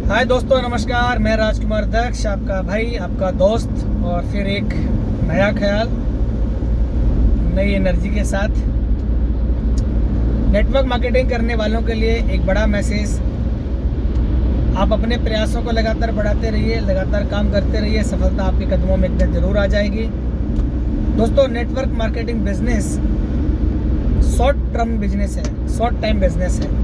हाय दोस्तों, नमस्कार। मैं राजकुमार दक्ष, आपका भाई, आपका दोस्त, और फिर एक नया ख्याल, नई एनर्जी के साथ। नेटवर्क मार्केटिंग करने वालों के लिए एक बड़ा मैसेज। आप अपने प्रयासों को लगातार बढ़ाते रहिए, लगातार काम करते रहिए, सफलता आपके कदमों में एक दिन ज़रूर आ जाएगी। दोस्तों, network marketing business short term business है, शॉर्ट टाइम बिजनेस है।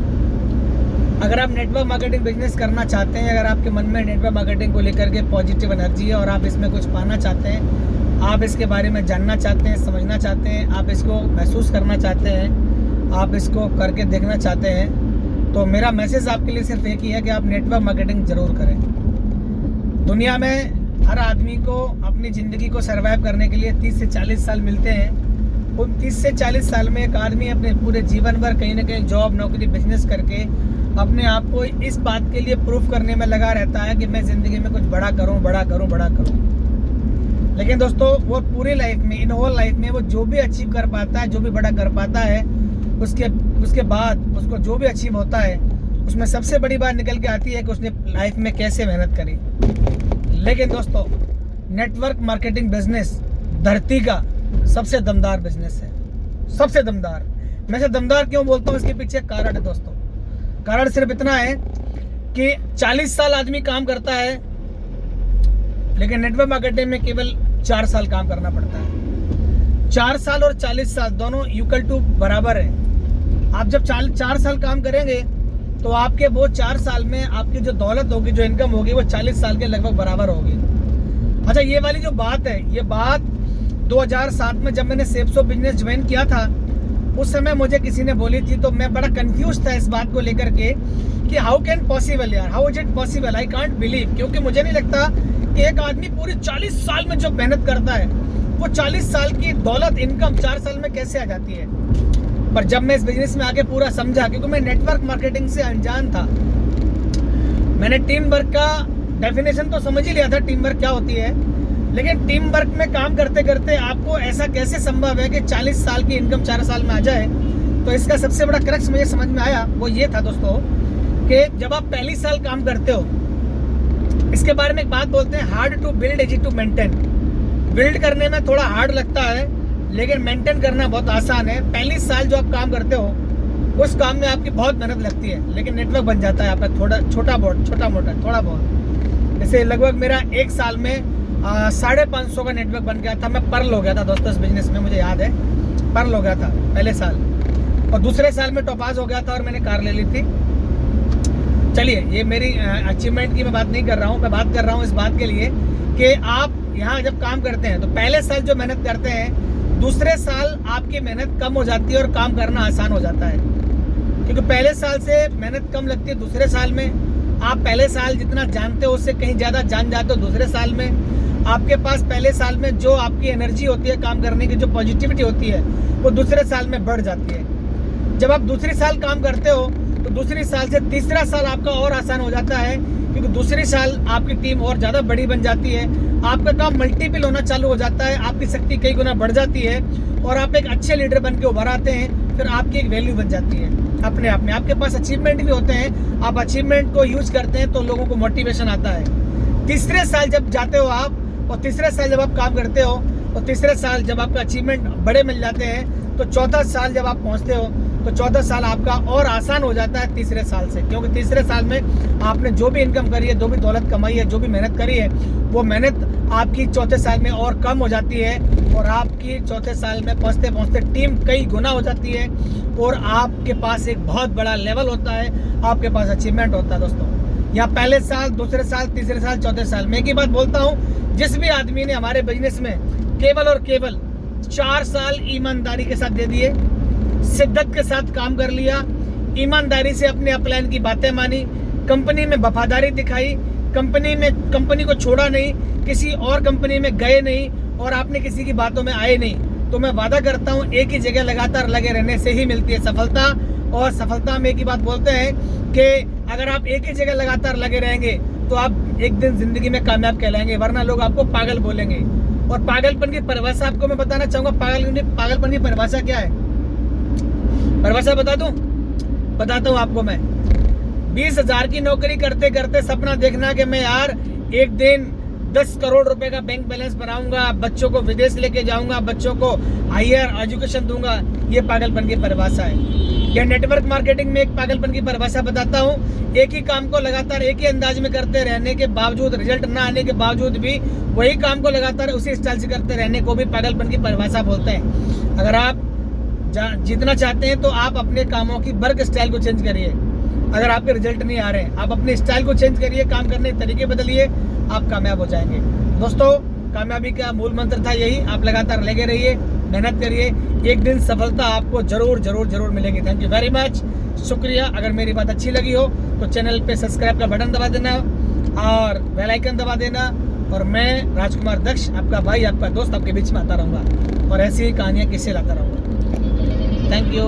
अगर आप नेटवर्क मार्केटिंग बिजनेस करना चाहते हैं, अगर आपके मन में नेटवर्क मार्केटिंग को लेकर के पॉजिटिव एनर्जी है और आप इसमें कुछ पाना चाहते हैं, आप इसके बारे में जानना चाहते हैं, समझना चाहते हैं, आप इसको महसूस करना चाहते हैं, आप इसको करके देखना चाहते हैं, तो मेरा मैसेज आपके लिए सिर्फ एक ही है कि आप नेटवर्क मार्केटिंग ज़रूर करें। दुनिया में हर आदमी को अपनी ज़िंदगी को सर्वाइव करने के लिए 30 से 40 साल मिलते हैं। उन 30 से 40 साल में एक आदमी अपने पूरे जीवन भर कहीं ना कहीं जॉब, नौकरी, बिजनेस करके अपने आप को इस बात के लिए प्रूफ करने में लगा रहता है कि मैं ज़िंदगी में कुछ बड़ा करूं, बड़ा करूं, बड़ा करूं। लेकिन दोस्तों, वो पूरी लाइफ में, इन होल लाइफ में वो जो भी अचीव कर पाता है, जो भी बड़ा कर पाता है, उसके बाद उसको जो भी अचीव होता है, उसमें सबसे बड़ी बात निकल के आती है कि उसने लाइफ में कैसे मेहनत करी। लेकिन दोस्तों, नेटवर्क मार्केटिंग बिजनेस धरती का सबसे दमदार बिजनेस है, सबसे दमदार। मैं से दमदार क्यों बोलता हूँ, इसके पीछे कारण है दोस्तों। कारण सिर्फ इतना है कि 40 साल आदमी काम करता है, लेकिन नेटवर्क मार्केटिंग में केवल 4 साल काम करना पड़ता है। 4 साल और 40 साल दोनों इक्वल टू बराबर है। आप जब 4 साल काम करेंगे तो आपके वो 4 साल में आपकी जो दौलत होगी, जो इनकम होगी, वो 40 साल के लगभग बराबर होगी। अच्छा, ये वाली जो बात है, ये बात 2007 में जब मैंने सेप्सो बिजनेस ज्वाइन किया था, उस समय मुझे किसी ने बोली थी, तो मैं बड़ा कंफ्यूज था इस बात को लेकर के कि हाउ कैन पॉसिबल यार, how is it possible, I can't believe. क्योंकि मुझे नहीं लगता कि एक आदमी पूरी 40 साल में जो मेहनत करता है, वो 40 साल की दौलत, इनकम 4 साल में कैसे आ जाती है। पर जब मैं इस बिजनेस में आके पूरा समझा, क्योंकि मैं नेटवर्क मार्केटिंग से अनजान था, मैंने टीम वर्क का डेफिनेशन तो समझ ही लिया था, टीम वर्क क्या होती है। लेकिन टीम वर्क में काम करते करते आपको ऐसा कैसे संभव है कि 40 साल की इनकम 4 साल में आ जाए। तो इसका सबसे बड़ा क्रक्स मुझे समझ में आया, वो ये था दोस्तों कि जब आप पहली साल काम करते हो, इसके बारे में एक बात बोलते हैं, hard to build easy to maintain. Build करने में थोड़ा हार्ड लगता है, लेकिन मेंटेन करना बहुत आसान है। पहली साल जो आप काम करते हो, उस काम में आपकी बहुत मेहनत लगती है, लेकिन नेटवर्क बन जाता है आपका थोड़ा छोटा मोटा थोड़ा बहुत। जैसे लगभग मेरा 1 साल में 550 का नेटवर्क बन गया था। मैं पर्ल हो गया था दोस्तों इस बिजनेस में, मुझे याद है, पर्ल हो गया था पहले साल, और दूसरे साल में टोपाज हो गया था और मैंने कार ले ली थी। चलिए, ये मेरी अचीवमेंट की मैं बात नहीं कर रहा हूँ, मैं बात कर रहा हूँ इस बात के लिए कि आप यहाँ जब काम करते हैं तो पहले साल जो मेहनत करते हैं, दूसरे साल आपकी मेहनत कम हो जाती है और काम करना आसान हो जाता है। क्योंकि पहले साल से मेहनत कम लगती है, दूसरे साल में आप पहले साल जितना जानते हो उससे कहीं ज़्यादा जान जाते हो। दूसरे साल में आपके पास पहले साल में जो आपकी एनर्जी होती है काम करने की, जो पॉजिटिविटी होती है, वो दूसरे साल में बढ़ जाती है। जब आप दूसरी साल काम करते हो तो दूसरी साल से तीसरा साल आपका और आसान हो जाता है, क्योंकि दूसरी साल आपकी टीम और ज़्यादा बड़ी बन जाती है, आपका काम मल्टीपल होना चालू हो जाता है, आपकी शक्ति कई गुना बढ़ जाती है और आप एक अच्छे लीडर बन के उभर आते हैं। फिर आपकी एक वैल्यू बन जाती है अपने आप में। आपके पास अचीवमेंट भी होते हैं, आप अचीवमेंट को यूज करते हैं तो लोगों को मोटिवेशन आता है। तीसरे साल जब जाते हो आप, और तीसरे साल जब आप काम करते हो, और तीसरे साल जब आपका अचीवमेंट बड़े मिल जाते हैं, तो चौथा साल जब आप पहुंचते हो तो चौथा साल आपका और आसान हो जाता है तीसरे साल से। क्योंकि तीसरे साल में आपने जो भी इनकम करी है, जो भी दौलत कमाई है, जो भी मेहनत करी है, वो मेहनत आपकी चौथे साल में और कम हो जाती है, और आपकी चौथे साल में पहुंचते पहुंचते टीम कई गुना हो जाती है, और आपके पास एक बहुत बड़ा लेवल होता है, आपके पास अचीवमेंट होता है दोस्तों। या पहले साल, दूसरे साल, तीसरे साल, चौथे साल में एक ही बात बोलता हूँ, जिस भी आदमी ने हमारे बिजनेस में केवल और केवल 4 साल ईमानदारी के साथ दे दिए, शिद्दत के साथ काम कर लिया, ईमानदारी से अपने अपलाइन की बातें मानी, कंपनी में वफादारी दिखाई, कंपनी को छोड़ा नहीं, किसी और कंपनी में गए नहीं, और आपने किसी की बातों में आए नहीं, तो मैं वादा करता हूँ एक ही जगह लगातार लगे रहने से ही मिलती है सफलता। और सफलता में एक ही बात बोलते हैं कि अगर आप एक ही जगह लगातार लगे रहेंगे तो आप एक दिन जिंदगी में कामयाब कहलाएंगे, वरना लोग आपको पागल बोलेंगे। और पागलपन की परिभाषा आपको मैं बताना चाहूंगा। पागलपन की परिभाषा क्या है, परिभाषा बता दूं? बताता हूं आपको मैं। 20,000 की नौकरी करते करते सपना देखना कि मैं यार एक दिन 10 करोड़ रुपए का बैंक बैलेंस बनाऊंगा, बच्चों को विदेश लेके जाऊंगा, बच्चों को हायर एजुकेशन दूंगा, ये पागलपन की परिभाषा है। या नेटवर्क मार्केटिंग में एक पागलपन की परिभाषा बताता हूँ, एक ही काम को लगातार एक ही अंदाज में करते रहने के बावजूद, रिजल्ट ना आने के बावजूद भी वही काम को लगातार उसी स्टाइल से करते रहने को भी पागलपन की परिभाषा बोलते हैं। अगर आप जीतना चाहते हैं तो आप अपने कामों की वर्क स्टाइल को चेंज करिए। अगर आपके रिजल्ट नहीं आ रहे हैं, आप अपने स्टाइल को चेंज करिए, काम करने के तरीके बदलिए, आप कामयाब हो जाएंगे। दोस्तों, कामयाबी का मूल मंत्र था यही, आप लगातार लगे रहिए, मेहनत करिए, एक दिन सफलता आपको जरूर जरूर जरूर मिलेगी। थैंक यू वेरी मच, शुक्रिया। अगर मेरी बात अच्छी लगी हो तो चैनल पे सब्सक्राइब का बटन दबा देना और बेल आइकन दबा देना। और मैं राजकुमार दक्ष, आपका भाई, आपका दोस्त, आपके बीच में आता रहूँगा और ऐसी ही कहानियाँ किससे लाता रहूँगा। Thank you.